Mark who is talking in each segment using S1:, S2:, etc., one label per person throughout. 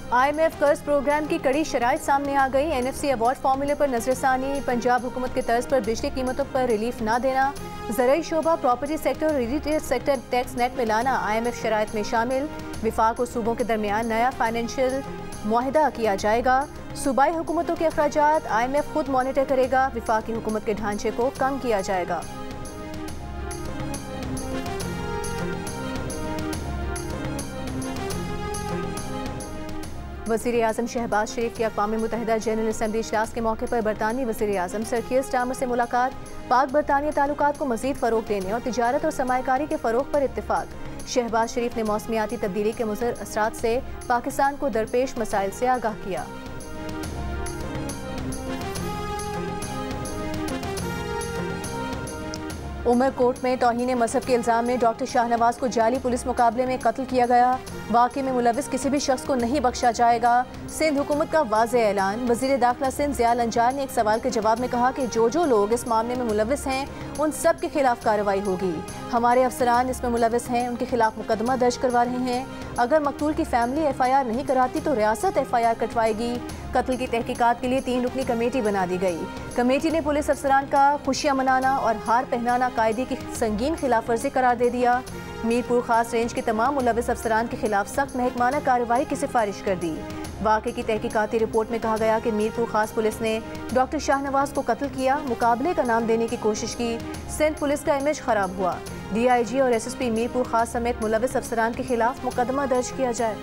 S1: IMF कर्ज programme की कड़ी शराइत सामने आ गई। NFC अवार्ड फार्मूले पर नजरसानी, पंजाब हुकूमत के तर्ज पर बिजली कीमतों पर रिलीफ ना देना, ज़राई शोबा, प्रॉपर्टी सेक्टर और रिटेल सेक्टर टैक्स नेट में लाना IMF शराइत में शामिल। विफाक और सूबों के दरमियान नया फाइनेंशियल मुआहिदा किया जाएगा। सूबाई हुकूमतों के अखराजात IMF खुद मॉनिटर करेगा। विफाकी हुकूमत के ढांचे को कम किया जाएगा। वज़ीर आज़म शहबाज शरीफ की अक़वाम मुत्तहिदा जनरल असम्बली इजलास के मौके पर बरतानवी वज़ीर आज़म सर कीयर स्टारमर से मुलाकात, पाक बरतानिया ताल्लुकात को मज़ीद फ़रोग़ देने और तिजारत और सरमायाकारी के फ़रोग़ पर इत्तिफ़ाक़। शहबाज शरीफ ने मौसमियाती तब्दीली के मुज़र असरात से पाकिस्तान को दरपेश मसाइल से आगाह किया। उमरकोट में तौहीन मजहब के इल्ज़ाम में डॉक्टर शाहनवाज को जाली पुलिस मुकाबले में कत्ल किया गया। वाक़े में मुलविस किसी भी शख्स को नहीं बख्शा जाएगा। सिंध हुकूमत का वाज़ेह ऐलान। वज़ीर दाखिला सिंध ज़ियाल अंजार ने एक सवाल के जवाब में कहा कि जो लोग इस मामले में मुलविस हैं उन सब के खिलाफ कार्रवाई होगी। हमारे अफसरान इसमें मुलविस हैं, उनके खिलाफ मुकदमा दर्ज करवा रहे हैं। अगर मकतूल की फैमिली FIR नहीं कराती तो रियासत FIR कटवाएगी। कत्ल की तहकीकात के लिए 3 रुकनी कमेटी बना दी गई। कमेटी ने पुलिस अफसरान का खुशियां मनाना और हार पहनाना कायदे की संगीन खिलाफ वर्जी करार दे दिया। मीरपुर खास रेंज के तमाम मुलविस अफसरान के खिलाफ सख्त महकमाना कार्रवाई की सिफारिश कर दी। वाक़े की तहकीकाती रिपोर्ट में कहा गया कि मीरपुर खास पुलिस ने डॉक्टर शाहनवाज को कत्ल किया, मुकाबले का नाम देने की कोशिश की। सिंध पुलिस का इमेज खराब हुआ। DIG और SSP मीरपुर खास समेत मुलविस अफसरान के खिलाफ मुकदमा दर्ज किया जाए।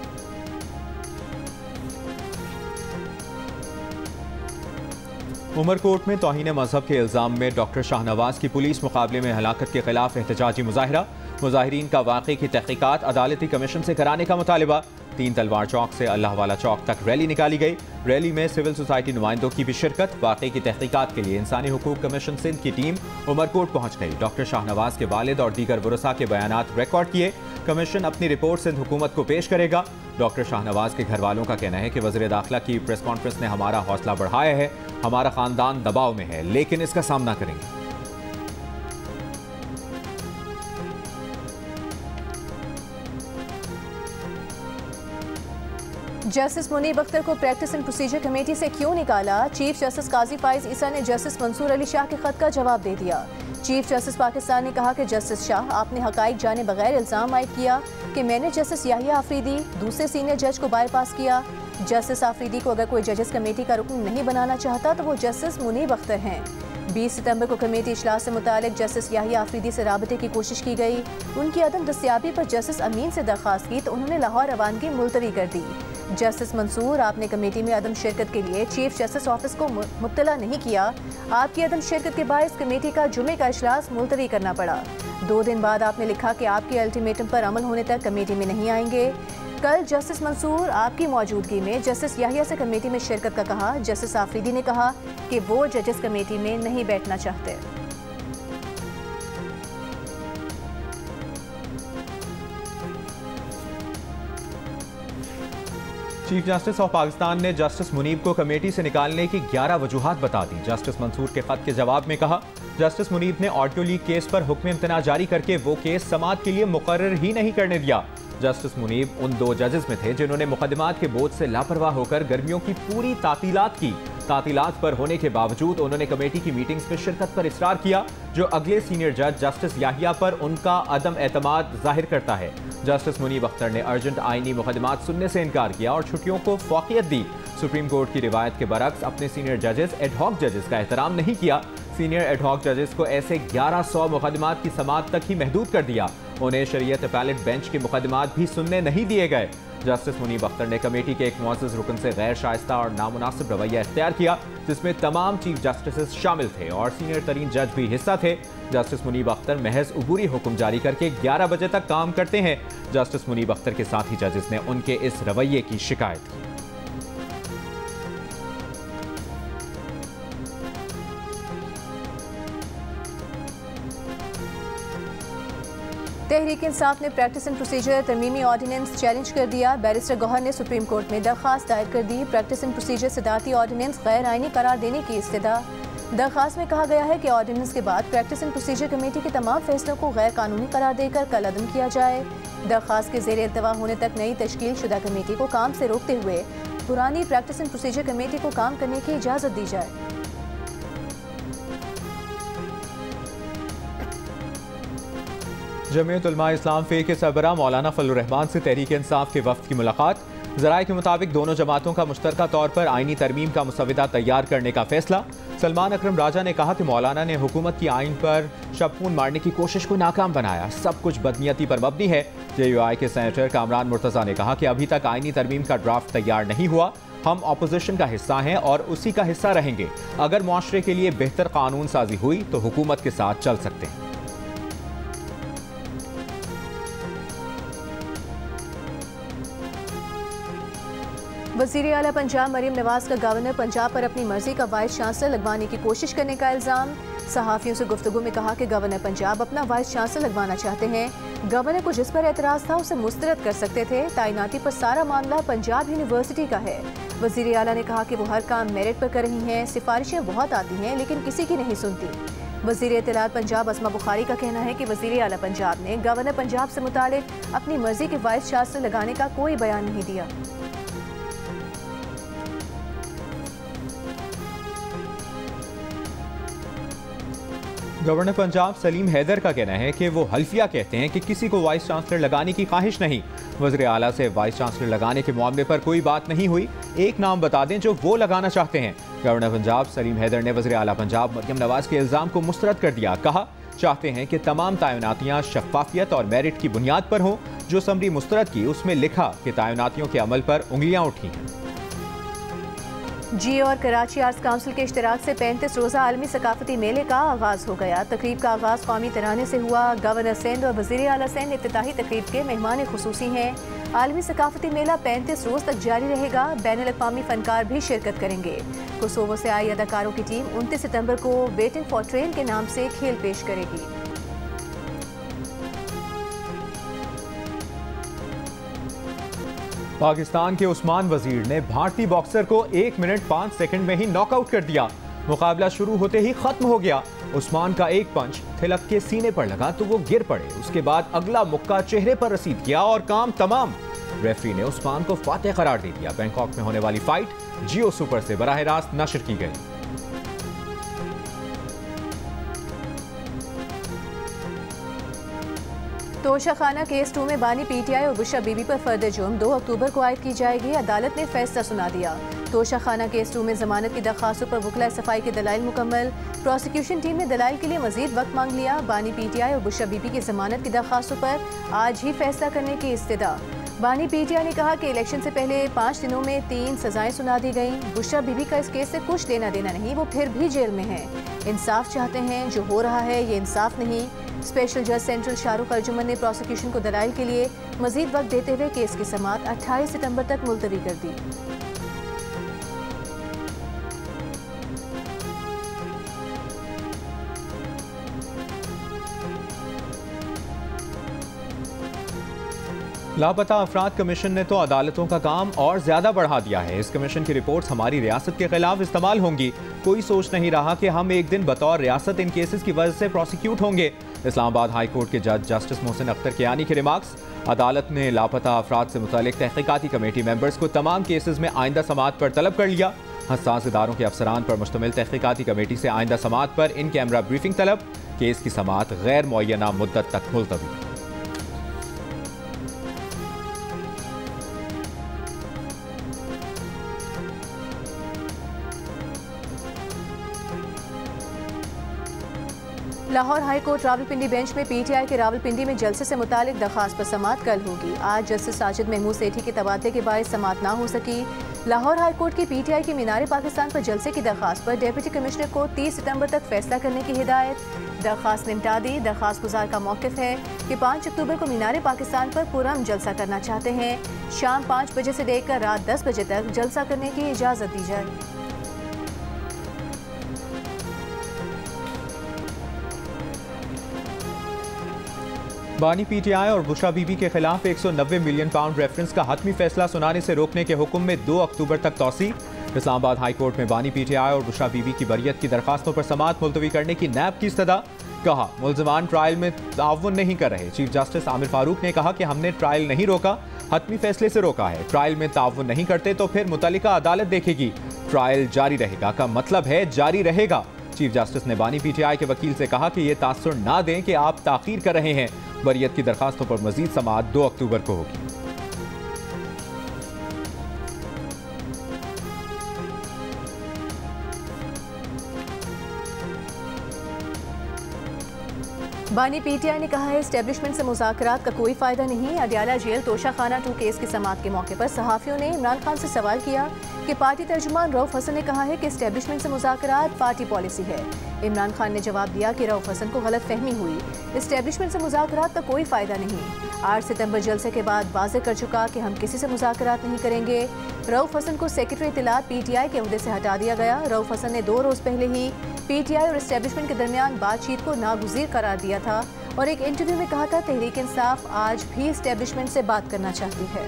S2: उमरकोट में तौहीन मजहब के इल्ज़ाम में डॉक्टर शाहनवाज की पुलिस मुकाबले में हलाकत के खिलाफ एहतजाजी मुजाहिरा। मुजाहिरीन का वाक़े की तहकीकात अदालती कमीशन से कराने का मुतालिबा। 3 तलवार चौक से अल्लाह वाला चौक तक रैली निकाली गई। रैली में सिविल सोसाइटी नुमाइंदों की भी शिरकत। वाक़े की तहकीकात के लिए इंसानी हुकूक कमीशन सिंध की टीम उमरकोट पहुंच गई। डॉक्टर शाहनवाज के वालिद और दीगर वरसा के बयानात रिकॉर्ड किए। कमीशन अपनी रिपोर्ट सिंध हुकूमत को पेश करेगा। डॉक्टर शाहनवाज के घर वालों का कहना है कि वज़ीर दाखिला की प्रेस कॉन्फ्रेंस ने हमारा हौसला बढ़ाया है। हमारा ख़ानदान दबाव में है लेकिन इसका सामना करेंगे।
S1: जस्टिस मुनीब अख्तर को प्रैक्टिस एंड प्रोसीजर कमेटी से क्यों निकाला? चीफ जस्टिस काजी फाइज ईसा ने जस्टिस मंसूर अली शाह के खत का जवाब दे दिया। चीफ जस्टिस पाकिस्तान ने कहा कि जस्टिस शाह, आपने हकाइक जाने बगैर इल्ज़ाम आयद किया कि मैंने जस्टिस याहिया आफरीदी, दूसरे सीनियर जज को बाईपास किया। जस्टिस आफरीदी को अगर कोई जजेस कमेटी का रुकन नहीं बनाना चाहता तो वो जस्टिस मुनीब अख्तर हैं। 20 सितंबर को कमेटी इजलास से मुतालिक जस्टिस याहिया आफरीदी से राबते की कोशिश की गई। उनकी अदम दस्तियाबी पर जस्टिस अमीन से दरख्वास्त की तो उन्होंने लाहौर रवानगी मुलतवी कर दी। जस्टिस मंसूर, आपने कमेटी में अदम शिरकत के लिए चीफ जस्टिस ऑफिस को मुत्तला नहीं किया। आपकी अदम शिरकत के बायस कमेटी का जुमे का इजलास मुलतवी करना पड़ा। 2 दिन बाद आपने लिखा कि आपके अल्टीमेटम पर अमल होने तक कमेटी में नहीं आएंगे। कल जस्टिस मंसूर आपकी मौजूदगी में जस्टिस याहिया से कमेटी में शिरकत का कहा। जस्टिस आफरीदी ने कहा कि वो जजेस कमेटी में नहीं बैठना चाहते।
S2: चीफ जस्टिस ऑफ पाकिस्तान ने जस्टिस मुनीब को कमेटी से निकालने की 11 वजूहात बता दी। जस्टिस मंसूर के खत के जवाब में कहा, जस्टिस मुनीब ने ऑडियो लीक केस पर हुक्म इम्तना जारी करके वो केस समाअत के लिए मुकर्रर ही नहीं करने दिया। जस्टिस मुनीब उन 2 जजेस में थे जिन्होंने मुकदमात के बोझ से लापरवाह होकर गर्मियों की पूरी तातीलात की। तातीलात पर होने के बावजूद उन्होंने कमेटी की मीटिंग्स में शिरकत पर इसरार किया, जो अगले सीनियर जज जस्टिस याहिया पर उनका अदम एतमाद जाहिर करता है। जस्टिस मुनीब अख्तर ने अर्जेंट आईनी मुकदमात सुनने से इनकार किया और छुट्टियों को फौकियत दी। सुप्रीम कोर्ट की रिवायत के बरक्स अपने सीनियर जजेस एडहॉक जजेस का एहतराम नहीं किया। सीनियर एडहॉक जजेस को ऐसे 1100 मुकदमात की समाअत तक ही महदूद कर दिया। उन्हें शरीयत अपैलेट बेंच के मुकदमात भी सुनने नहीं दिए गए। जस्टिस मुनीब अख्तर ने कमेटी के एक मुअज़्ज़ज़ रुकन से गैर शाइस्ता और नामुनासिब रवैया इख्तियार किया, जिसमें तमाम चीफ जस्टिस शामिल थे और सीनियर तरीन जज भी हिस्सा थे। जस्टिस मुनीब अख्तर महज उबूरी हुक्म जारी करके 11 बजे तक काम करते हैं। जस्टिस मुनीब अख्तर के साथी जजेस ने उनके इस रवैये की शिकायत की।
S1: तहरीक इंसाफ ने प्रैक्टिस एंड प्रोसीजर तरमीमी ऑर्डिनेंस चैलेंज कर दिया। बैरिस्टर गौहर ने सुप्रीम कोर्ट में दरख्वास्त दायर कर दी। प्रैक्टिस एंड प्रोसीजर सदारती ऑर्डिनेंस गैर आइनी करार देने की इस्तदा। दरख्वास्त में कहा गया है कि ऑर्डिनेंस के बाद प्रैक्टिस एंड प्रोसीजर कमेटी के तमाम फैसलों को गैर कानूनी करार देकर कलअदम किया जाए। दरख्वास्त के ज़ेर इल्तवा होने तक नई तश्कील शुदा कमेटी को काम से रोकते हुए पुरानी प्रैक्टिस एंड प्रोसीजर कमेटी को काम करने की इजाज़त दी जाए।
S2: जमीयत उलमा इस्लाम फे के सरबराह मौलाना फजलुर रहमान से तहरीक इंसाफ के वफ्द की मुलाकात। ज़राए के मुताबिक दोनों जमातों का मुश्तरका तौर पर आईनी तरमीम का मुसविदा तैयार करने का फैसला। सलमान अकरम राजा ने कहा कि मौलाना ने हुकूमत की आइन पर शबखून मारने की कोशिश को नाकाम बनाया, सब कुछ बदनीयती पर मबनी है। JUI के सेनेटर कामरान मुर्तज़ा ने कहा कि अभी तक आईनी तरमीम का ड्राफ्ट तैयार नहीं हुआ, हम अपोजिशन का हिस्सा हैं और उसी का हिस्सा रहेंगे। अगर मुआशरे के लिए बेहतर कानून साजी हुई तो हुकूमत के साथ चल सकते हैं।
S1: वज़ीर आला पंजाब मरीम नवाज का गवर्नर पंजाब पर अपनी मर्जी का वाइस चांसलर लगवाने की कोशिश करने का इल्ज़ाम। सहाफ़ियों से गुफ्तगू में कहा कि गवर्नर पंजाब अपना वाइस चांसलर लगवाना चाहते हैं। गवर्नर को जिस पर एतराज़ था उसे मुस्तरद कर सकते थे। तैनाती पर सारा मामला पंजाब यूनिवर्सिटी का है। वज़ीर आला ने कहा कि वो हर काम मेरिट पर कर रही हैं, सिफारिशें बहुत आती हैं लेकिन किसी की नहीं सुनती। वज़ीर इत्तलात पंजाब अस्मा बुखारी का कहना है कि वज़ीर आला पंजाब ने गवर्नर पंजाब से मुतालिक अपनी मर्जी के वाइस चांसलर लगाने का कोई बयान नहीं दिया।
S2: गवर्नर पंजाब सलीम हैदर का कहना है कि वो हल्फिया कहते हैं कि किसी को वाइस चांसलर लगाने की ख्वाहिश नहीं। वज़ीर आला से वाइस चांसलर लगाने के मामले पर कोई बात नहीं हुई, एक नाम बता दें जो वो लगाना चाहते हैं। गवर्नर पंजाब सलीम हैदर ने वज़ीर आला पंजाब मरियम नवाज के इल्ज़ाम को मुस्तरद कर दिया। कहा चाहते हैं कि तमाम तैनातियाँ शफ़ाफियत और मेरिट की बुनियाद पर हों। जो समरी मुस्तरद की उसमें लिखा कि तैनातियों के अमल पर उंगलियाँ उठी हैं।
S1: जी और कराची आर्ट्स काउंसिल के इश्तराक से 35 रोज़ा आलमी सकाफती मेले का आगाज़ हो गया। तकरीब का आगाज़ कौमी तराने से हुआ। गवर्नर सिंध और वज़ीर आला सिंध इफ्तिताही तकरीब के मेहमान खुसूसी हैं। आलमी सकाफती मेला 35 रोज़ तक जारी रहेगा। बैनुल अक़वामी फ़नकार भी शिरकत करेंगे। कोसोवो से आई अदाकारों की टीम 29 सितंबर को वेटिंग फॉर ट्रेन के नाम से खेल पेश करेगी।
S2: पाकिस्तान के उस्मान वजीर ने भारतीय बॉक्सर को 1 मिनट 5 सेकंड में ही नॉकआउट कर दिया। मुकाबला शुरू होते ही खत्म हो गया। उस्मान का एक पंच थिलक के सीने पर लगा तो वो गिर पड़े। उसके बाद अगला मुक्का चेहरे पर रसीद किया और काम तमाम। रेफरी ने उस्मान को फातेह करार दे दिया। बैंकॉक में होने वाली फाइट जियो सुपर से बराह रास्त नशर की गई।
S1: तोशाखाना केस 2 में बानी PTI और बुशरा बीबी पर फर्द जुर्म 2 अक्टूबर को आयद की जाएगी। अदालत ने फैसला सुना दिया। तोशाखाना केस 2 में जमानत की दरखास्तों पर वकला सफाई के दलाइल मुकम्मल। प्रोसिक्यूशन टीम ने दलाइल के लिए मजीद वक्त मांग लिया। बानी PTI और बुशरा बीबी की जमानत की दरखास्तों पर आज ही फैसला करने की इस्तदा। बानी PTI ने कहा कि इलेक्शन से पहले 5 दिनों में 3 सजाएं सुना दी गईं। बुशरा बीबी का इस केस से कुछ लेना देना नहीं, वो फिर भी जेल में है। इंसाफ चाहते हैं, जो हो रहा है ये इंसाफ नहीं। स्पेशल जज सेंट्रल शाहरुख अर्जुमन ने प्रोसिक्यूशन को दलाइल के लिए मजीद वक्त देते हुए केस की समाअत 28 सितंबर तक मुलतवी कर दी।
S2: लापता अफराद कमीशन ने तो अदालतों का काम और ज्यादा बढ़ा दिया है। इस कमीशन की रिपोर्ट्स हमारी रियासत के खिलाफ इस्तेमाल होंगी। कोई सोच नहीं रहा कि हम एक दिन बतौर रियासत इन केसेस की वजह से प्रोसिक्यूट होंगे। इस्लामाबाद हाई कोर्ट के जज जस्टिस मोहसिन अख्तर कियानी के रिमार्क्स। अदालत ने लापता अफराद से मुतालिक तहकीकाती कमेटी मेंबर्स को तमाम केसेस में आइंदा समाअत पर तलब कर लिया। हसास इदारों के अफसरान पर मुश्तमिल तहकीकाती कमेटी से आइंदा समाअत पर इन कैमरा ब्रीफिंग तलब। केस की समाअत गैर मुअय्यना मुद्दत तक मुलतवी।
S1: Lahore high court Rawalpindi bench में PTI के रावलपिंडी में जलसे से मुतालिक दरखास्त पर समाअत कल होगी। आज जस्टिस साजिद महमूद सेठी के तबादले के बाद समाअत ना हो सकी। लाहौर हाई कोर्ट की PTI की मीनार पाकिस्तान पर जलसे की दरखास्त पर डिप्टी कमिश्नर को 30 सितंबर तक फैसला करने की हिदायत। दरखास्त निपटा दी। दरखास्त गुजार का मौक़िफ़ है कि 5 अक्टूबर को मीनार पाकिस्तान पर पुरअमन जलसा करना चाहते हैं। शाम 5 बजे से लेकर रात 10 बजे तक जलसा करने की इजाज़त दी जाए।
S2: बानी PTI और बुशरा बीबी के खिलाफ 190 मिलियन पाउंड रेफरेंस का हतमी फैसला सुनाने से रोकने के हुक्म में 2 अक्टूबर तक तौसी। इस्लामाबाद हाई कोर्ट में बानी PTI और बुशरा बीवी की बरियत की दरखास्तों पर समाअत मुलतवी करने की नैब की इस्तदा। कहा, मुल्ज़िमान ट्रायल में ताउन नहीं कर रहे। चीफ जस्टिस आमिर फारूक ने कहा कि हमने ट्रायल नहीं रोका, हतमी फैसले से रोका है। ट्रायल में ताउन नहीं करते तो फिर मुतल्लिका अदालत देखेगी। ट्रायल जारी रहेगा का मतलब है जारी रहेगा। चीफ जस्टिस ने बानी PTI के वकील से कहा कि ये तासुर ना दें कि आप ताख़ीर कर रहे हैं। बरियत की दरखास्तों पर मजीद समाअत 2 अक्टूबर को होगी।
S1: बानी PTI ने कहा है एस्टेब्लिशमेंट से मुज़ाकरात का कोई फ़ायदा नहीं। अडियाला जेल तोशाखाना 2 केस की समाअत के मौके पर सहाफ़ियों ने इमरान खान से सवाल किया कि पार्टी तर्जुमान रऊफ हसन ने कहा है कि एस्टेब्लिशमेंट से मुज़ाकरात पार्टी पॉलिसी है। इमरान खान ने जवाब दिया कि रऊफ हसन को गलत फहमी हुई, एस्टेब्लिशमेंट से मुज़ाकरात का कोई फ़ायदा नहीं। 8 सितंबर जलसे के बाद वाज़ेह कर चुका कि हम किसी से मुज़ाकरात नहीं करेंगे। रऊफ हसन को सेक्रेटरी इत्तलात PTI के ओहदे से हटा दिया गया। रऊफ हसन ने 2 रोज़ पहले ही PTI और एस्टेब्लिशमेंट के दरमियान बातचीत को नागुज़ीर करार दिया था और एक इंटरव्यू में कहा था तहरीक इंसाफ आज भी एस्टेब्लिशमेंट से बात करना चाहती है।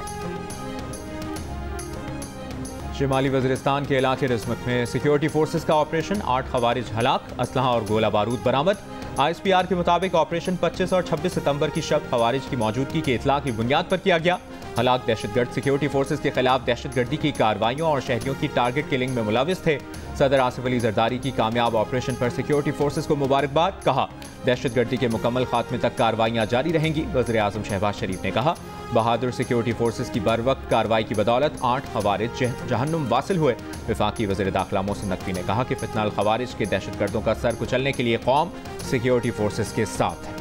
S2: शिमाली वज़ीरिस्तान के इलाके रिज़्मत में सिक्योरिटी फोर्सेस का ऑपरेशन, 8 खवारिज हलाक, असलहा और गोला बारूद बरामद। ISPR के मुताबिक ऑपरेशन 25 और 26 सितंबर की शब खवारिज की मौजूदगी की इतला की बुनियाद पर किया गया। हलाक दहशतगर्द सिक्योरिटी फोर्सेस के खिलाफ दहशतगर्दी की कार्रवाइयों और शहरियों की टारगेट किलिंग में मुलविस थे। सदर आसिफ अली जरदारी की कामयाब ऑपरेशन पर सिक्योरिटी फोर्सेस को मुबारकबाद। कहा, दहशतगर्दी के मुकम्मल खात्मे तक कार्रवाइयाँ जारी रहेंगी। वज़ीर आज़म शहबाज शरीफ ने कहा, बहादुर सिक्योरिटी फोर्सेस की बरवक्त कार्रवाई की बदौलत 8 खवारिज जहन्नुम वासिल हुए। वफाकी वज़ीर दाखिला मोहसिन नकवी ने कहा कि फितनाल खवारिज के दहशतगर्दों का सर कुचलने के लिए कौम सिक्योरिटी फोर्सेस के साथ है।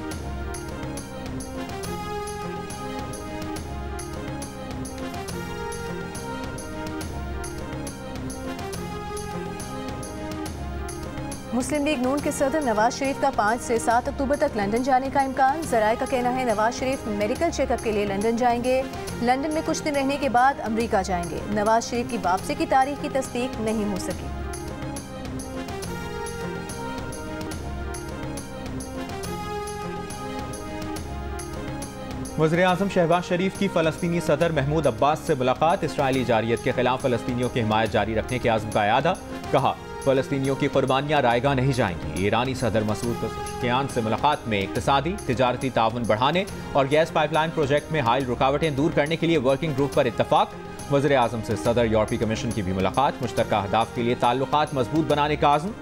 S1: मुस्लिम लीग नून के सदर नवाज शरीफ का 5 से 7 अक्टूबर तक लंदन जाने का इम्कान। ज़राए का कहना है नवाज शरीफ मेडिकल चेकअप के लिए लंदन जाएंगे। लंदन में कुछ दिन रहने के बाद अमरीका जाएंगे। नवाज शरीफ की वापसी की तारीख की तस्दीक नहीं हो सकी।
S2: वज़ीर आज़म शहबाज शरीफ की फ़लस्तीनी सदर महमूद अब्बास से मुलाकात। इसराइली जारियत के खिलाफ फ़लस्तीनियों की हिमायत जारी रखने के आज़म का यादा। कहा, फ़लस्तीनियों की कुर्बानियाँ रायगा नहीं जाएंगी। ईरानी सदर मसूद पेज़ेश्कियान से मुलाकात में इक़्तिसादी तिजारती ताउन बढ़ाने और गैस पाइपलाइन प्रोजेक्ट में हाइल रुकावटें दूर करने के लिए वर्किंग ग्रुप पर इत्तफाक। वज़ीर आज़म से सदर यूरोपीय कमीशन की भी मुलाकात। मुश्तरका अहदाफ के लिए ताल्लुकात मजबूत बनाने का आज़म।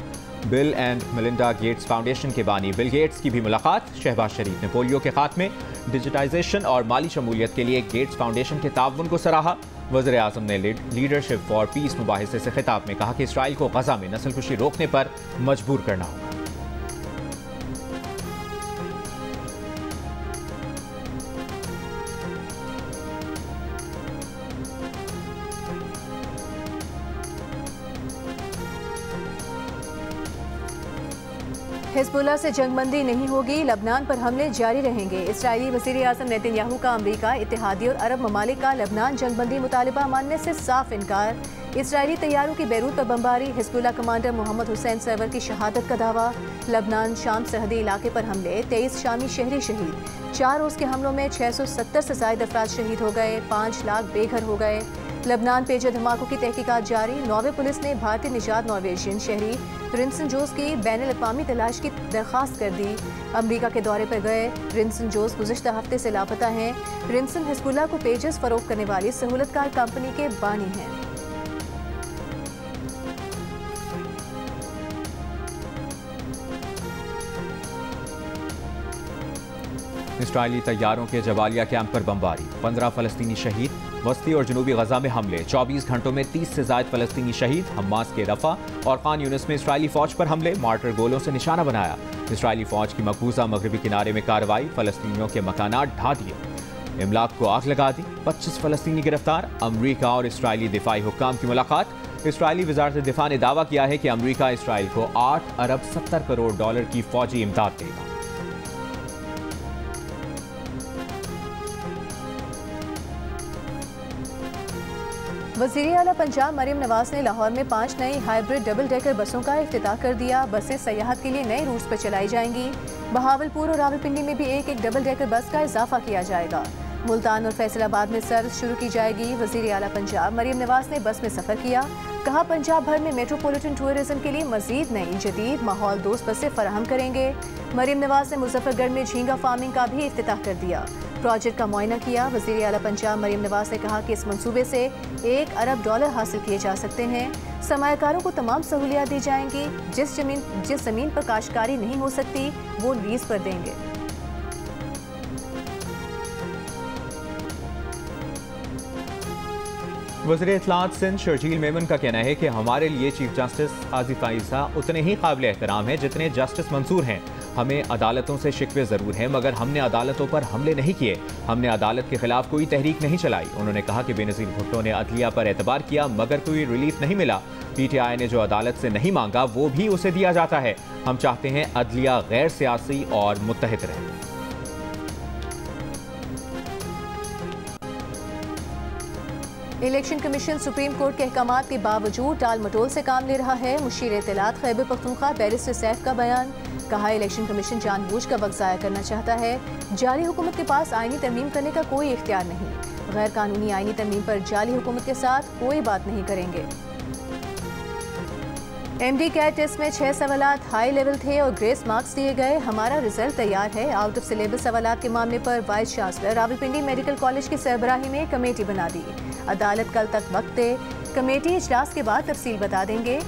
S2: Bill and Melinda Gates foundation के बानी बिल गेट्स की भी मुलाकात। शहबाज शरीफ ने पोलियो के खात्मे, डिजिटाइजेशन और माली शमूलियत के लिए गेट्स फाउंडेशन के ताउन को सराहा। वज़ीर आज़म ने लीडरशिप फॉर पीस मुबाहिसे से खिताब में कहा कि इसराइल को गजा में नस्लकुशी रोकने पर मजबूर करना होगा।
S1: हिज़्बुल्लाह से जंगबंदी नहीं होगी, लबनान पर हमले जारी रहेंगे। इसराइली वज़ीर आज़म नेतन्याहू का अमरीका, इत्तेहादी और अरब ममालिक का लबनान जंगबंदी मुतालिबा मानने से साफ इनकार। इसराइली तैयारों की बैरूत पर बमबारी, Hezbollah commander Mohammad Hussein Sarwar की शहादत का दावा। लबनान शाम सरहदी इलाके पर हमले, 23 शामी शहरी शहीद। 4 रोज़ के हमलों में 670 से ज़ायद अफराद शहीद हो गए, 5 लाख बेघर हो गए। लबनान पेजर धमाकों की तहकीकात जारी। नॉर्वे पुलिस ने भारतीय निजात नॉर्वेजियन शहरी रिंसन जोस की बैनुल-अक़वामी तलाश की दरख्वास्त कर दी। अमरीका के दौरे पर गए रिंसन जोस गुज़िश्ता हफ्ते से लापता हैं। रिंसन हिज़्बुल्लाह को पेजेस फरोख्त करने वाली सहूलतकार कंपनी के बानी हैं।
S2: इसराइली तैयारों के जबालिया कैंप पर बमबारी, 15 फ़लस्तीनी शहीद। वस्ती और जनूबी गजा में हमले, 24 घंटों में 30 से ज़ायद फ़लस्तीनी शहीद। हमास के रफ़ा और खान यूनिस में इसराइली फ़ौज पर हमले, मार्टर गोलों से निशाना बनाया। इसराइली फ़ौज की मकबूजा मगरबी किनारे में कार्रवाई, फ़लस्तीनियों के मकानात ढा दिए, इमलाक को आग लगा दी। 25 फ़लस्तीनी गिरफ्तार। अमरीका और इसराइली दिफाई हुक्काम की मुलाकात। इसराइली वज़ारत दिफा ने दावा किया है कि अमरीका इसराइल को 8 अरब 70 करोड़ डॉलर की फ़ौजी इमदाद देगा।
S1: वज़ीर आला पंजाब मरियम नवाज ने लाहौर में 5 नई हाइब्रिड डबल डेकर बसों का इफ्तिताह कर दिया। बसें सयाहत के लिए नए रूट्स पर चलाई जाएंगी। बहावलपुर और रावलपिंडी में भी एक डबल डेकर बस का इजाफा किया जाएगा। मुल्तान और फैसलाबाद में सर्विस शुरू की जाएगी। वज़ीर आला पंजाब मरीम नवाज ने बस में सफ़र किया। कहा पंजाब भर में मेट्रोपॉलिटन टूरिज्म के लिए मजीद नई जदीद माहौल दोस्त बसें फराहम करेंगे। मरीम नवाज ने मुजफ्फरगढ़ में झींगा फार्मिंग का भी इफ्तिताह कर दिया। प्रोजेक्ट का मुआयना किया। वज़ीर आला पंजाब मरीम नवाज ने कहा कि इस मंसूबे से $1 अरब हासिल किए जा सकते हैं। सरमायाकारों को तमाम सहूलियात दी जाएंगी। जिस ज़मीन पर काश्तकारी नहीं हो सकती वो लीज पर देंगे।
S2: वज़ीर इत्तलात सिंध शर्जील मेमन का कहना है कि हमारे लिए चीफ जस्टिस काजी फाइजा उतने ही काबिल एहतराम हैं जितने जस्टिस मंसूर हैं। हमें अदालतों से शिकवे ज़रूर हैं मगर हमने अदालतों पर हमले नहीं किए। हमने अदालत के खिलाफ कोई तहरीक नहीं चलाई। उन्होंने कहा कि बेनज़ीर भुट्टो ने अदलिया पर एतबार किया मगर कोई रिलीफ नहीं मिला। PTI ने जो अदालत से नहीं मांगा वो भी उसे दिया जाता है। हम चाहते हैं अदलिया गैर सियासी और मुत्तहिद रहे।
S1: इलेक्शन कमीशन सुप्रीम कोर्ट के अहकामात के बावजूद टाल मटोल से काम ले रहा है। मुशीर इत्तलात खैबर पख्तूनख्वा बैरिस्टर सैफ का बयान। कहा इलेक्शन कमीशन जानबूझ कर वक्त ज़ाया करना चाहता है। जाली हुकूमत के पास आईनी तरमीम करने का कोई इख्तियार नहीं। गैर कानूनी आईनी तरमीम पर जाली हुकूमत के साथ कोई बात नहीं करेंगे। MD कैट टेस्ट में 6 सवालात हाई लेवल थे और ग्रेस मार्क्स दिए गए। हमारा रिजल्ट तैयार है। आउट ऑफ सिलेबस सवालात के मामले पर vice chancellor Rawalpindi medical college की सरबराही में कमेटी बना दी। अदालत कल तक वक्त दे। कमेटी इजलास के बाद तफसील बता देंगे।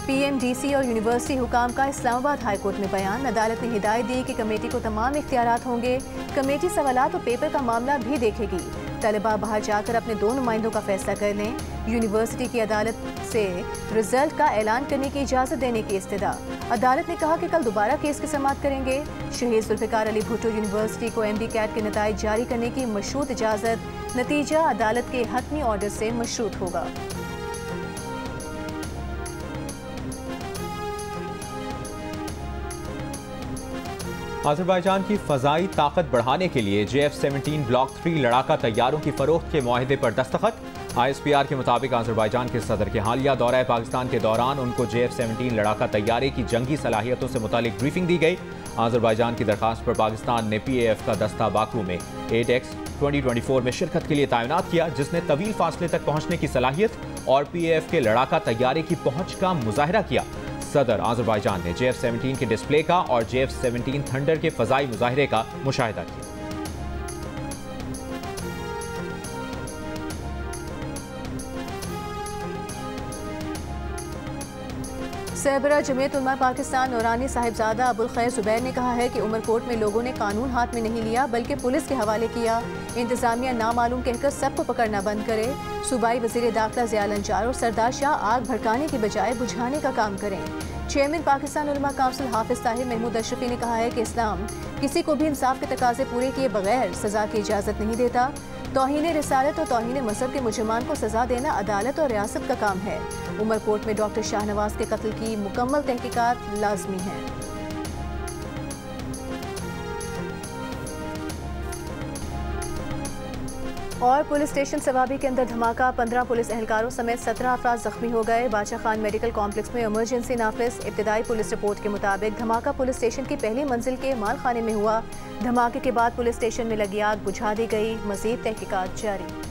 S1: PMDC और यूनिवर्सिटी हुकाम का इस्लामाबाद हाई कोर्ट में बयान। अदालत ने हिदायत दी कि कमेटी को तमाम इख्तियारात होंगे। कमेटी सवालात और पेपर का मामला भी देखेगी। तलबा बाहर जाकर अपने 2 नुमाइंदों का फैसला कर लें। यूनिवर्सिटी की अदालत से रिजल्ट का ऐलान करने की इजाज़त देने की इस्तदा। अदालत ने कहा कि कल दोबारा केस की समाअत करेंगे। शहीद जुल्फ़िकार अली भुट्टो यूनिवर्सिटी को MD कैट के नताइज जारी करने की मशरूत इजाज़त। नतीजा अदालत के हतमी ऑर्डर से मशरूत होगा।
S2: अज़रबैजान की फ़ज़ाई ताकत बढ़ाने के लिए JF-17 ब्लॉक 3 लड़ाका तैयारों की फ़रोख्त के मुआहदे पर दस्तखत। ISPR के मुताबिक अज़रबैजान के सदर के हालिया दौरा पाकिस्तान के दौरान उनको JF-17 लड़ाका तैयारे की जंगी सलाहियतों से मुतालिक ब्रीफिंग दी गई। अज़रबैजान की दरख्वास्त पर पाकिस्तान ने PAF का दस्ता बाकू में 8X 2024 में शिरकत के लिए तैनात किया जिसने तवील फासले तक पहुँचने की सलाहियत और PAF के लड़ाका तैयारे की पहुँच का मुजाहरा किया। सदर अज़रबैजान ने JF-17 के डिस्प्ले का और JF-17 थंडर के फ़ज़ाई मुजाहरे का मुशाहिदा किया।
S1: सरबराह जमीयत उलमा पाकिस्तान नूरानी साहिबजादा अबुल खैर जुबैर ने कहा है कि उमरकोट में लोगों ने कानून हाथ में नहीं लिया बल्कि पुलिस के हवाले किया। इंतजामिया नामालूम कहकर सबको पकड़ना बंद करे। सूबाई वज़ीर दाखिला ज़ियाउल अंजार और सरदार शाह आग भड़काने की बजाय बुझाने का काम करें। चेयरमैन पाकिस्तान उलमा काउंसिल हाफिज ताहिर महमूद अशरफी ने कहा है कि इस्लाम किसी को भी इंसाफ के तकाजे पूरे किए बगैर सजा की इजाज़त नहीं देता। तौहीन रिसालत और तौहीन मजहब के मुजरिमान को सजा देना अदालत और रियासत का काम है। उमरकोट में डॉक्टर शाहनवाज के कत्ल की मुकम्मल तहकीकात लाजमी है। और पुलिस स्टेशन सवाबी के अंदर धमाका, 15 पुलिस एहलकारों समेत 17 अफराद जख्मी हो गए। बादशाह खान मेडिकल कॉम्प्लेक्स में इमरजेंसी नाफिज। इब्तिदाई पुलिस रिपोर्ट के मुताबिक धमाका पुलिस स्टेशन की पहली मंजिल के माल खाने में हुआ। धमाके के बाद पुलिस स्टेशन में लगी आग बुझा दी गई। मजीद तहकीकात जारी।